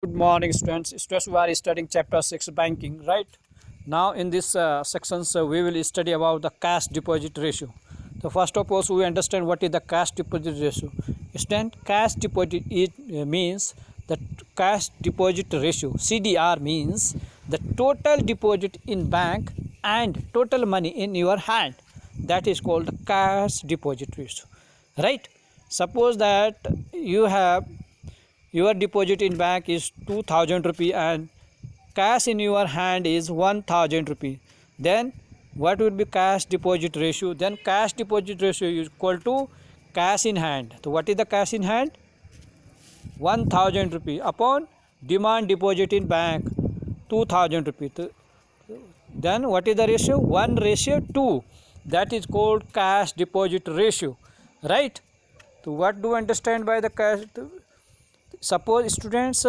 Good morning, students. We are studying chapter 6 banking, right? Now in this sections we will study about the cash deposit ratio. So first of all, we understand what is the cash deposit ratio. Student, cash deposit means the cash deposit ratio. CDR means the total deposit in bank and total money in your hand. That is called the cash deposit ratio, right? Suppose that you have your deposit in bank is 2000 rupee and cash in your hand is 1000 rupee. Then what would be cash deposit ratio? Then cash deposit ratio is equal to cash in hand. So what is the cash in hand? 1000 rupee upon demand deposit in bank 2000 rupee. Then what is the ratio? 1:2. That is called cash deposit ratio, right? So what do you understand by the cash? Suppose students,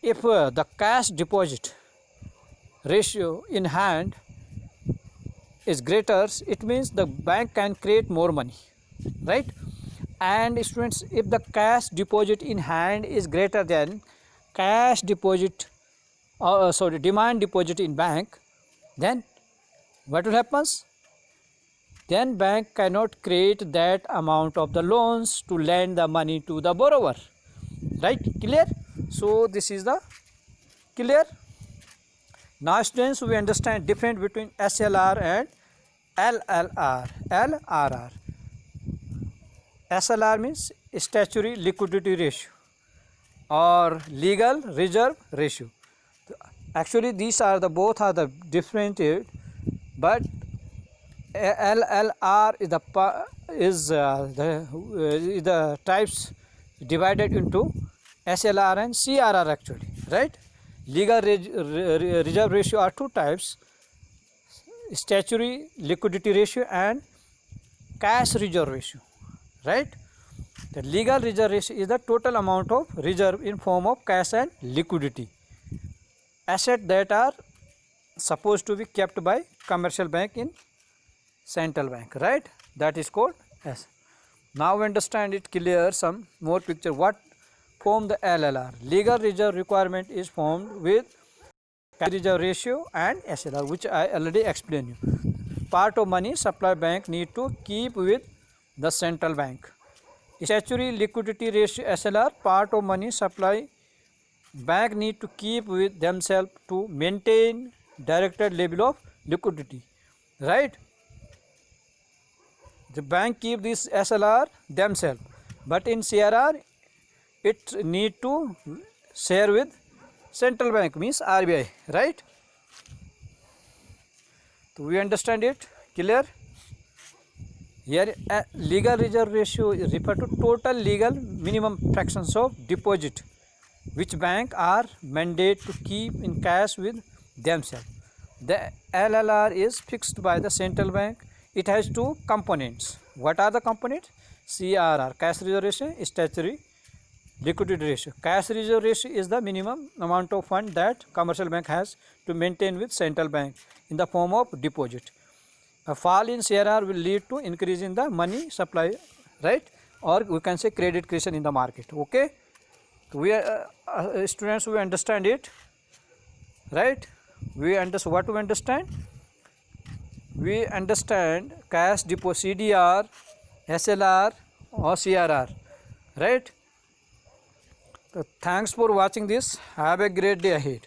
if the cash deposit ratio in hand is greater, it means the bank can create more money, right? And students, if the cash deposit in hand is greater than cash deposit, demand deposit in bank, then what will happen? Then bank cannot create that amount of the loans to lend the money to the borrower, right? Clear? So this is the clear. Now students, we understand difference between SLR and LLR. LRR. SLR means statutory liquidity ratio or legal reserve ratio. Actually these are the both are the differentiated, but LLR is the types divided into SLR and CRR actually, right? Legal reserve ratio are two types: statutory liquidity ratio and cash reserve ratio, right? The legal reserve ratio is the total amount of reserve in form of cash and liquidity, assets that are supposed to be kept by commercial bank in central bank, right? That is called S. Now understand it clear. Some more picture. What form the LLR? Legal reserve requirement is formed with cash reserve ratio and SLR, which I already explained you. Part of money supply bank need to keep with the central bank. Statutory liquidity ratio SLR, part of money supply bank need to keep with themselves to maintain directed level of liquidity, right? The bank keep this SLR themselves, but in CRR it need to share with central bank, means RBI, right? So we understand it clear. Here legal reserve ratio is referred to total legal minimum fractions of deposit which bank are mandated to keep in cash with themselves. The LLR is fixed by the central bank. It has two components. What are the components? CRR, cash reserve ratio, statutory liquidity ratio. Cash reserve ratio is the minimum amount of fund that commercial bank has to maintain with central bank in the form of deposit. A fall in CRR will lead to increase in the money supply, right? Or we can say credit creation in the market. Okay, so we are students, we understand it, right? We understand what we understand. We understand cash deposit CDR, SLR or CRR, right? So thanks for watching this. Have a great day ahead.